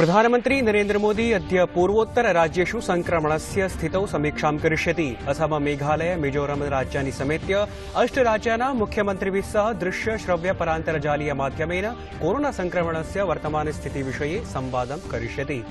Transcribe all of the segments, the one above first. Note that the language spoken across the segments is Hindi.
प्रधानमंत्री नरेंद्र मोदी अद्य पूर्वोत्तर राज्येषु संक्रमणस्य स्थितौ समीक्षां करिष्यति। असम, मेघालय, मिजोरम राज्यानि समेत्य 8 राज्यानां मुख्यमन्त्रिभिः सह दृश्य श्रव्य परान्तर्जालीय माध्यमेन कोरोना संक्रमणस्य वर्तमानस्थितिविषये संवादं करिष्यति।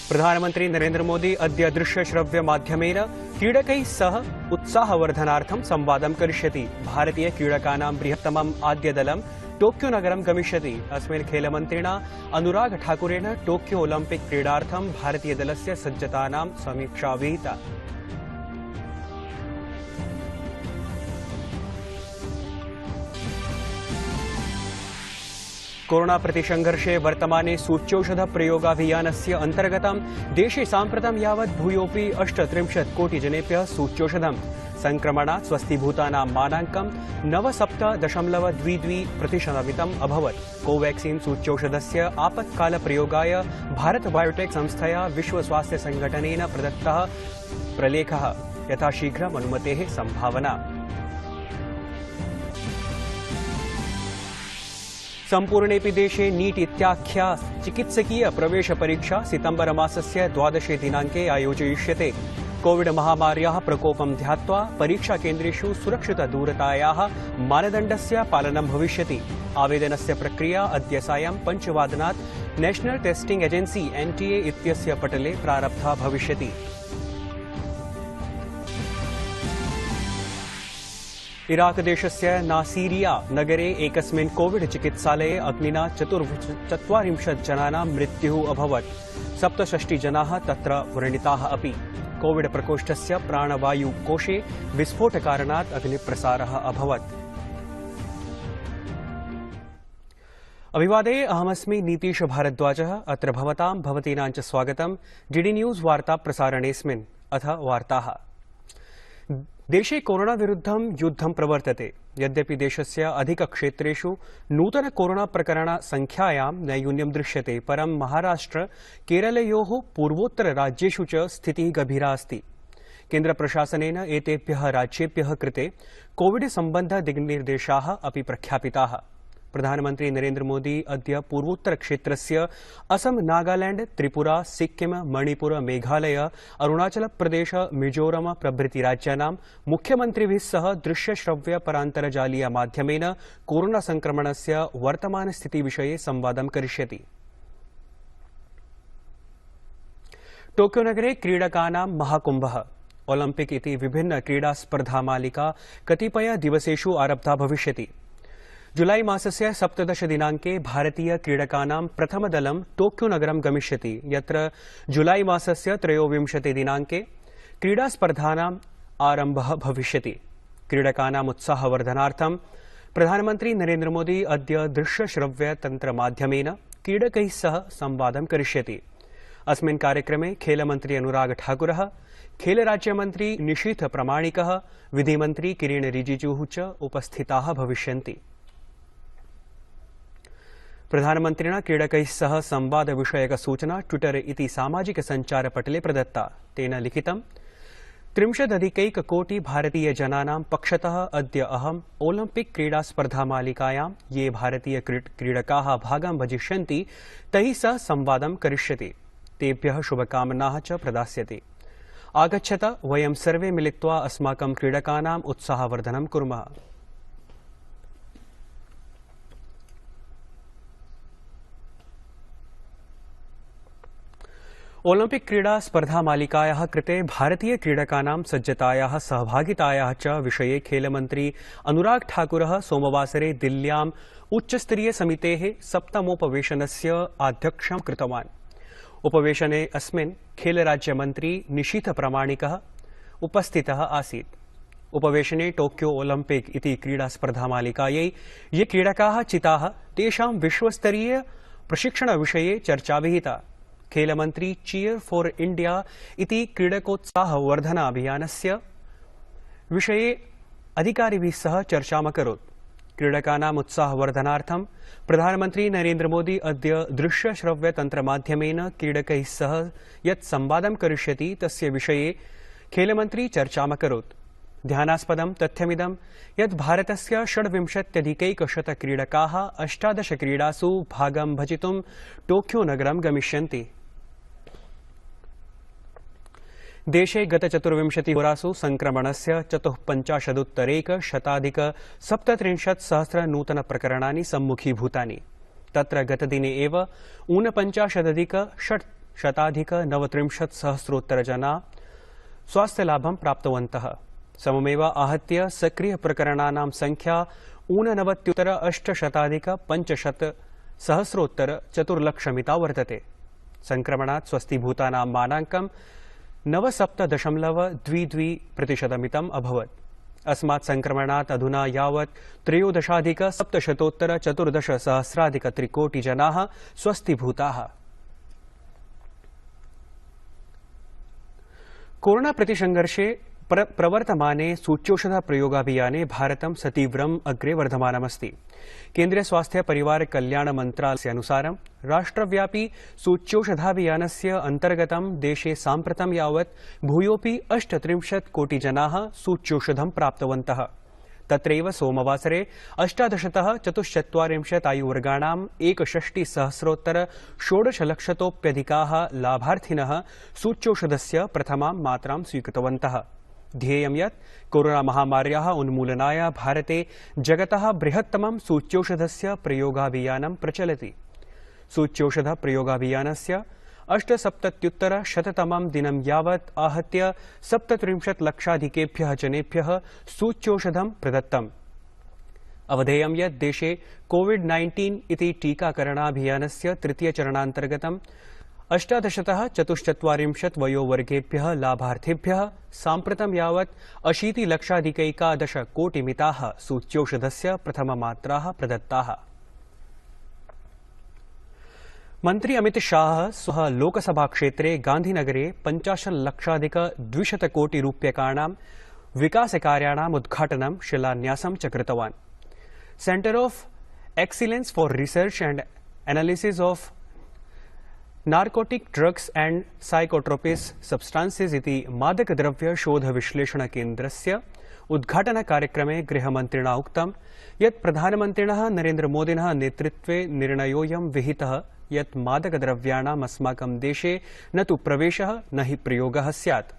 प्रधानमंत्री नरेंद्र मोदी अद्य दृश्य श्रव्य माध्यमेन क्रीडकैः सह उत्साहवर्धनार्थं संवादं करिष्यति। भारतीय क्रीडकानां बृहत्तमम् आद्यदलं टोक्यो नगरं गमिष्यति। अस्मिन् खेलमन्त्रिणा अनुराग ठाकुरेण टोक्यो ओलम्पिक क्रीडार्थं भारतीयदलस्य सज्जतानां समीक्षा विहिता। कोरोना प्रतिसंघर्षे वर्तमाने सूच्यौषध प्रयोगाभियानस्य अन्तर्गतं देशे साम्प्रतं यावत् भूयोऽपि 38 कोटि जनेभ्यः सूच्यौषधं संक्रमणात् स्वस्थीभूतानां मानाङ्कं 97.22% अभवत्। कोवैक्सीन सूच्यौषधस्य आपत्कालप्रयोगाय भारत बायोटेक संस्थया विश्व स्वास्थ्य संघटनेन प्रदत्तः प्रलेखः यथाशीघ्रम् अनुमतेः संभावना। सम्पूर्णेऽपि देशे नीट इत्याख्या चिकित्सकीय प्रवेश परीक्षा सितंबर मासस्य 12 दिनाङ्के आयोजयिष्यते। कोविड महामार्याः प्रकोपं ध्यात्वा परीक्षा केन्द्रेषु सुरक्षितदूरतायाः मानदण्डस्य पालनं भविष्यति। आवेदनस्य प्रक्रिया अद्य सायं 5 वादनात् नेशनल टेस्टिंग एजेंसी NTA इत्यस्य पटले प्रारब्धा भविष्यति। इराक देशस्य नासीरिया नगरे एकस्मिन् कोविड चिकित्सालये अग्निना 44 जनानां मृत्युः अभवत्। 67 जनाः तत्र व्रणिताः अपि। कोविड प्रकोष्ठस्य प्राणवायुकोशे विस्फोटकारणात् अग्निप्रसारः अभवत्। अभिवादये, अहमस्मि नीतीश भारद्वाजः। अत्र भवतां भवतीनां च स्वागतं डीडी न्यूज वार्ता प्रसारणेऽस्मिन्। अथ वार्ताः। देशे कोरोना विरुद्धं युद्धं प्रवर्तते। यद्यपि देशस्य अधिकक्षेत्रेषु नूतन कोरोना प्रकरण संख्यायां नैयून्यं दृश्यते, परं महाराष्ट्र केरलयोः पूर्वोत्तर राज्येषु च स्थितिः गभीरा अस्ति। केन्द्रप्रशासनेन एतेभ्यः राज्येभ्यः कृते कोविड सम्बद्ध दिग्निर्देशाः अपि प्रख्यापिताः। प्रधानमंत्री नरेंद्र मोदी अद्य पूर्वोत्तर क्षेत्रस्य असम, नागालैंड, त्रिपुरा, सिक्किम, मणिपुर, मेघालय, अरुणाचल प्रदेश, मिजोरम प्रभृति राज्यानां मुख्यमन्त्रिभिः सह दृश्य श्रव्य परान्तर्जालीय माध्यमेन कोरोना संक्रमणस्य वर्तमानस्थितिविषये संवादं करिष्यति। टोक्यो नगरे क्रीडकानां महाकुम्भः ओलम्पिक इति विभिन्न क्रीडास्पर्धामालिका कतिपय दिवसेषु आरब्धा भविष्यति। जुलाई मासस्य 17 दिनाङ्के भारतीय क्रीडकानां प्रथमदलं टोक्यो नगरं गमिष्यति, यत्र जुलाई मासस्य 23 दिनाङ्के क्रीडास्पर्धानाम् आरम्भः भविष्यति। क्रीडकानाम् उत्साहवर्धनार्थं प्रधानमन्त्री नरेंद्र मोदी अद्य दृश्यश्रव्य तन्त्रमाध्यमेन क्रीडकैः सह संवादं करिष्यति। अस्मिन् कार्यक्रमे खेलमन्त्री अनुराग ठाकुरः, खेलराज्यमन्त्री निशीथ प्रमाणिकः, विधिमन्त्री किरेन रिजिजूः च उपस्थिताः भविष्यन्ति। प्रधानमन्त्रिणा क्रीडकैः सह संवाद विषयक सूचना ट्विटर इति सामाजिक सञ्चारपटले प्रदत्ता। तेन लिखितं, 30 कोटि भारतीय जनानां पक्षतः अद्य अहम् ओलम्पिक क्रीडास्पर्धामालिकायां ये भारतीय क्रीडकाः भागं भजिष्यन्ति तैः सह संवादं करिष्यति। तेभ्यः शुभकामनाः च प्रदास्यति। आगच्छत वयं सर्वे मिलित्वा अस्माकं क्रीडकानाम् उत्साहवर्धनं कुर्मः। ओलम्पिक क्रीडा स्पर्धामालिकायाः कृते भारतीय क्रीडकानां सज्जतायाः सहभागितायाः च विषये खेलमन्त्री अनुराग ठाकुरः सोमवासरे दिल्ल्याम् उच्चस्तरीय समितेः 7मोपवेशनस्य आध्यक्षं कृतवान्। उपवेशने अस्मिन् खेलराज्यमन्त्री निशीथ प्रमाणिकः उपस्थितः आसीत्। उपवेशने टोक्यो ओलम्पिक इति क्रीडास्पर्धामालिकायै ये क्रीडकाः चिताः तेषां विश्वस्तरीय प्रशिक्षणविषये चर्चा विहिता। खेलमन्त्री चीयर फॉर इंडिया इति क्रीडकोत्साहवर्धनाभियानस्य विषये अधिकारिभिः सह चर्चाम् अकरोत्। क्रीडकानाम् उत्साहवर्धनार्थं प्रधानमन्त्री नरेंद्र मोदी अद्य दृश्यश्रव्यतन्त्रमाध्यमेन क्रीडकैः सह यत् संवादं करिष्यति तस्य विषये खेलमन्त्री चर्चाम् अकरोत्। ध्यानास्पदं तथ्यमिदं यत् भारतस्य 26,100 क्रीडकाः 18 क्रीडासु भागं भजितुं टोक्यो नगरं गमिष्यन्ति। देशे गत 24 होरासु संक्रमणस्य 54,137 नूतनप्रकरणानि सम्मुखीभूतानि। तत्र गतदिने एव 49,639 जना स्वास्थ्यलाभं प्राप्तवन्तः। सममेव आहत्य सक्रियप्रकरणानां संख्या 89,850,500 वर्तते। संक्रमणात् स्वस्थीभूतानां मानाङ्कं 97.22% अभवत्। अस्मात् संक्रमणात् अधुना यावत् 13,714,3 जनाः स्वस्थीभूताः। कोरोना प्रतिसंघर्षे प्रवर्तमाने सूच्यौषध प्रयोगाभियाने भारतं सतीव्रम् अग्रे वर्धमानमस्ति। केन्द्रीय स्वास्थ्य परिवार कल्याण मन्त्रालयस्य अनुसारं राष्ट्रव्यापी सूच्यौषधाभियानस्य अन्तर्गतं देशे साम्प्रतं यावत् भूयोऽपि 38 कोटि जनाः सूच्यौषधं प्राप्तवन्तः। तत्रैव सोमवासरे 18,44 आयुवर्गाणां 61,16,16,00,000 लाभार्थिनः सूच्यौषधस्य प्रथमां मात्रां स्वीकृतवन्तः। ध्येयं यत् कोरोना महामार्याः उन्मूलनाय भारते जगतः बृहत्तमं सूच्यौषधस्य प्रयोगाभियानं प्रचलति। सूच्यौषध प्रयोगाभियानस्य 8,70,100तमं दिनं यावत् आहत्य 37 लक्षाधिकेभ्यः जनेभ्यः सूच्यौषधं प्रदत्तम्। अवधेयं यत् देशे कोविड-19 इति टीकाकरणाभियानस्य तृतीयचरणान्तर्गतं 18,44 वयोवर्गेभ्यः लाभार्थिभ्यः साम्प्रतं यावत् 80,00,000 कोटिमिताः सूच्यौषधस्य प्रथममात्राः प्रदत्ताः। मन्त्री अमित शाह स्वः लोकसभा क्षेत्रे गान्धीनगरे 50,00,200 कोटि रूप्यकाणां विकासकार्याणाम् उद्घाटनं शिलान्यासं च कृतवान्। Centre of excellence for research and analysis of narcotic drugs and psychotropic substances इति मादकद्रव्य शोध विश्लेषण केन्द्रस्य उद्घाटनकार्यक्रमे गृहमन्त्रिणा उक्तं यत् प्रधानमन्त्रिणः नरेन्द्रमोदिनः नेतृत्वे निर्णयोऽयं विहितः यत् मादकद्रव्याणाम् अस्माकं देशे न तु प्रवेशः न हि प्रयोगः स्यात्।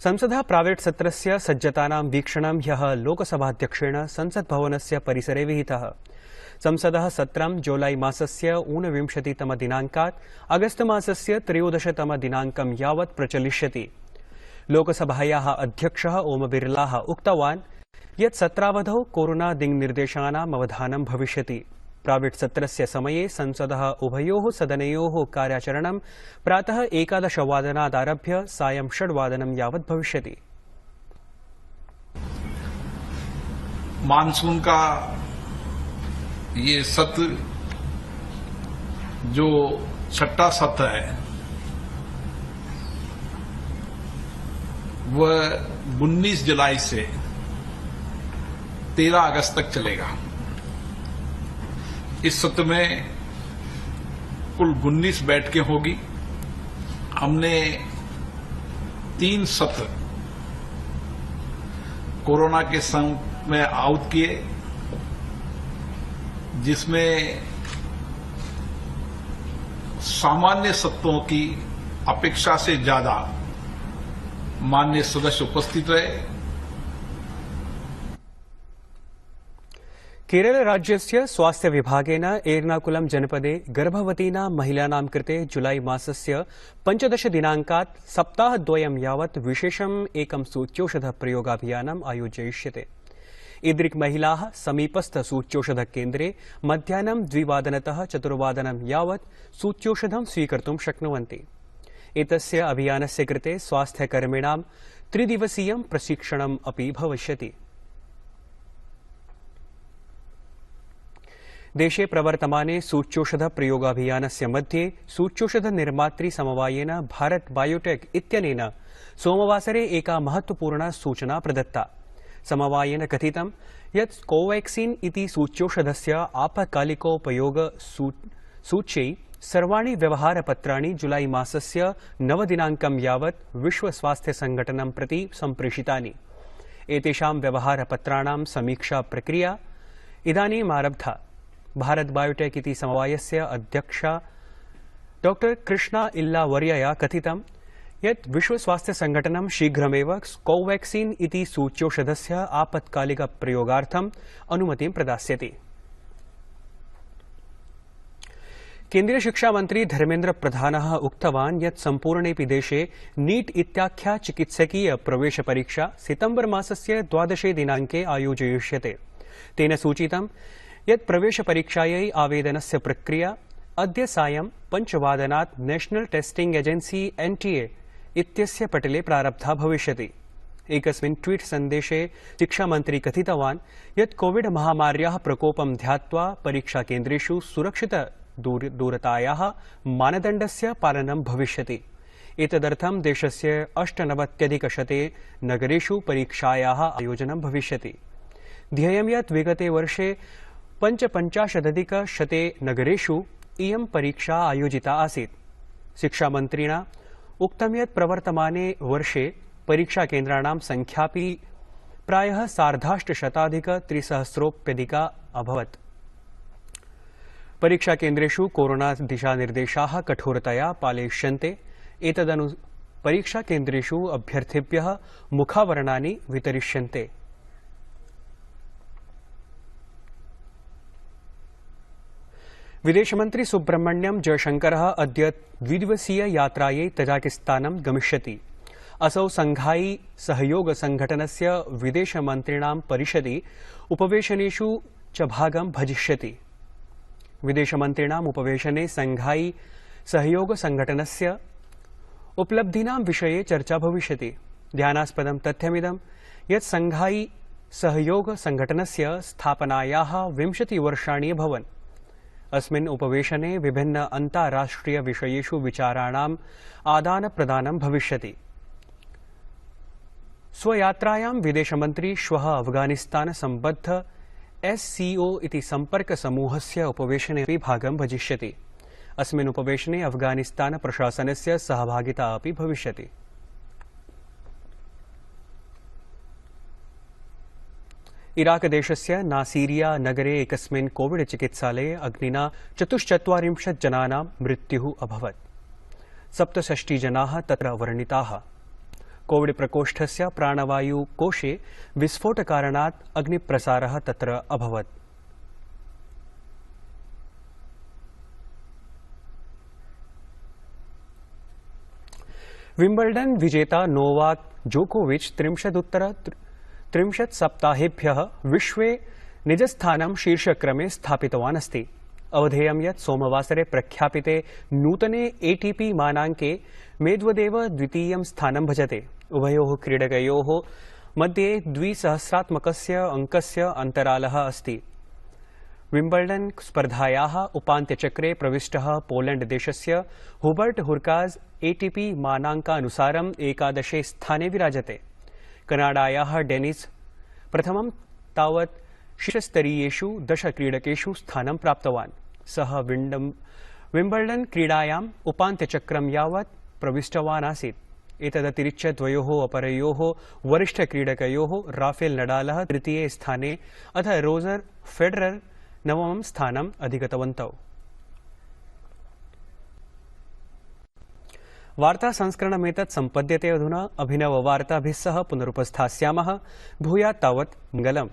संसदः प्रावेट् सत्रस्य सज्जतानां वीक्षणं ह्यः लोकसभाध्यक्षेण संसद्भवनस्य परिसरे विहितः। संसदः सत्रं जुलाई मासस्य 29 दिनाङ्कात् अगस्त मासस्य 13 दिनाङ्कं यावत् प्रचलिष्यति। लोकसभायाः अध्यक्षः ओम बिर्लाः उक्तवान् यत् सत्रावधौ कोरोना दिङ्निर्देशानाम् अवधानं भविष्यति। प्रावेट् सत्रस्य समये संसदः उभयोः सदनयोः कार्याचरणं प्रातः 11 वादनादारभ्य सायं 6 वादनं यावत् भविष्यति। मानसून का ये सत्र जो छठा सत्र है वह 19 जुलाई से 13 अगस्त तक चलेगा। इस सत्र में कुल 19 बैठकें होगी। हमने 3 सत्र कोरोना के समय में आउट किए, जिसमें सामान्य सत्रों की अपेक्षा से ज्यादा माननीय सदस्य उपस्थित रहे। केरल राज्यस्य स्वास्थ्य विभागेन एर्नाकुलम जनपदे गर्भवतीनां महिलानां कृते जुलाई मासस्य 15 दिनाङ्कात् सप्ताहद्वयं यावत् विशेषम् एकं सूच्यौषध प्रयोगाभियानम् आयोजयिष्यते। ईदृक् महिलाः समीपस्थ सूच्यौषधकेन्द्रे मध्याह्नं 2 वादनतः 4 वादनं यावत् सूच्यौषधं स्वीकर्तुं शक्नुवन्ति। एतस्य अभियानस्य कृते स्वास्थ्यकर्मिणां 3 दिवसीयं प्रशिक्षणम् अपि भविष्यति। देशे प्रवर्तमाने सूच्यौषध प्रयोगाभियानस्य मध्ये सूच्यौषध निर्मातृ समवायेन भारत बायोटेक इत्यनेन सोमवासरे एका महत्वपूर्णा सूचना प्रदत्ता। समवायेन कथितं यत् कोवैक्सीन इति सूच्यौषधस्य आपत्कालिकोपयोग सूच्यै सर्वाणि व्यवहारपत्राणि जुलाई मासस्य 9 दिनाङ्कं यावत् विश्वस्वास्थ्यसङ्घटनं प्रति सम्प्रेषितानि। एतेषां व्यवहारपत्राणां समीक्षा प्रक्रिया इदानीम् आरब्धा। भारत बायोटेक इति समवायस्य अध्यक्षा डॉ कृष्णा इल्ला वर्यया कथितं यत् विश्वस्वास्थ्यसङ्घटनं शीघ्रमेव कोवैक्सीन् इति सूच्यौषधस्य आपत्कालिकप्रयोगार्थम् अनुमतिं प्रदास्यति। केन्द्रीय शिक्षा मंत्री धर्मेन्द्र प्रधानः उक्तवान् यत् सम्पूर्णेऽपि देशे नीट इत्याख्या चिकित्सकीय प्रवेशपरीक्षा सितम्बर मासस्य 12 दिनाङ्के आयोजयिष्यते। तेन सूचितं यत् प्रवेशपरीक्षायै आवेदनस्य प्रक्रिया अद्य सायं 5 वादनात् नेशनल टेस्टिंग एजेंसी NTA इत्यस्य पटले प्रारब्धा भविष्यति। एकस्मिन् ट्वीट सन्देशे शिक्षामन्त्री कथितवान् यत् कोविड महामार्याः प्रकोपं ध्यात्वा परीक्षाकेन्द्रेषु सुरक्षित दूरतायाः मानदण्डस्य पालनं भविष्यति। एतदर्थं देशस्य 98,100 नगरेषु परीक्षायाः आयोजनं भविष्यति। ध्येयं यत् विगते वर्षे 55,100 नगरेषु इयं परीक्षा आयोजिता आसीत्। शिक्षामन्त्रिणा उक्तं यत् प्रवर्तमाने वर्षे परीक्षाकेन्द्राणां संख्यापि प्रायः 8,500-3,000 अभवत्। परीक्षाकेन्द्रेषु कोरोना दिशानिर्देशाः कठोरतया पालयिष्यन्ते। एतदनु परीक्षाकेन्द्रेषु अभ्यर्थिभ्यः मुखावरणानि वितरिष्यन्ते। विदेशमन्त्री सुब्रह्मण्यम जयशंकरः अद्य द्विदिवसीय यात्रायै तजाकिस्तानं गमिष्यति। असौ संघाई सहयोग संघटनस्य विदेशमन्त्रिणां परिषदि उपवेशनेषु च भागं भजिष्यति। विदेशमन्त्रिणाम् उपवेशने संघाई सहयोग संघटनस्य उपलब्धीनां विषये चर्चा भविष्यति। ध्यानास्पदं तथ्यमिदं यत् संघाई सहयोग संघटनस्य स्थापनायाः 20 वर्षाणि अभवन्। अस्मिन् उपवेशने विभिन्न अन्ताराष्ट्रिय विषयेषु विचाराणाम् आदानप्रदानं भविष्यति। स्वयात्रायां विदेशमन्त्री श्वः अफगानिस्तान सम्बद्ध SCO इति सम्पर्कसमूहस्य उपवेशने अपि भागं भजिष्यति। अस्मिन् उपवेशने अफगानिस्तान प्रशासनस्य सहभागिता अपि भविष्यति। इराकदेशस्य नासीरिया नगरे एकस्मिन् कोविड चिकित्सालये अग्निना 44 जनानां मृत्युः अभवत्। 67 जनाः तत्र व्रणिताः। कोविड प्रकोष्ठस्य प्राणवायुकोशे विस्फोटकारणात् अग्निप्रसारः तत्र अभवत्। विम्बल्डन विजेता नोवाक जोकोविच 30 सप्ताहेभ्यः विश्वे निजस्थानं शीर्षक्रमे स्थापितवान् अस्ति। अवधेयं यत् सोमवासरे प्रख्यापिते नूतने ATP मानाङ्के मेदवेदेव द्वितीयं स्थानं भजते। उभयोः क्रीडकयोः मध्ये 200 अङ्कस्य अन्तरालः अस्ति। विम्बल्डन स्पर्धायाः उपान्त्यचक्रे प्रविष्टः पोलैण्ड देशस्य हुबर्ट हुर्काज़ ATP मानाङ्कानुसारम् 11 स्थाने विराजते। कनाडायाः डेनिस प्रथमं तावत् शीर्षस्तरीयेषु 10 क्रीडकेषु स्थानं प्राप्तवान्। सः विम्बल्डन क्रीडायाम् उपान्त्यचक्रं यावत् प्रविष्टवान् आसीत्। एतदतिरिच्य द्वयोः अपरयोः वरिष्ठक्रीडकयोः राफेल नडालः तृतीये स्थाने अथ रोजर फेडरर 9मं स्थानम् अधिगतवन्तौ। वार्ता संस्करणमेतत् सम्पद्यते अधुना। अभिनववार्ताभिः सह पुनरुपस्थास्यामः। भूयात् तावत् मङ्गलम्।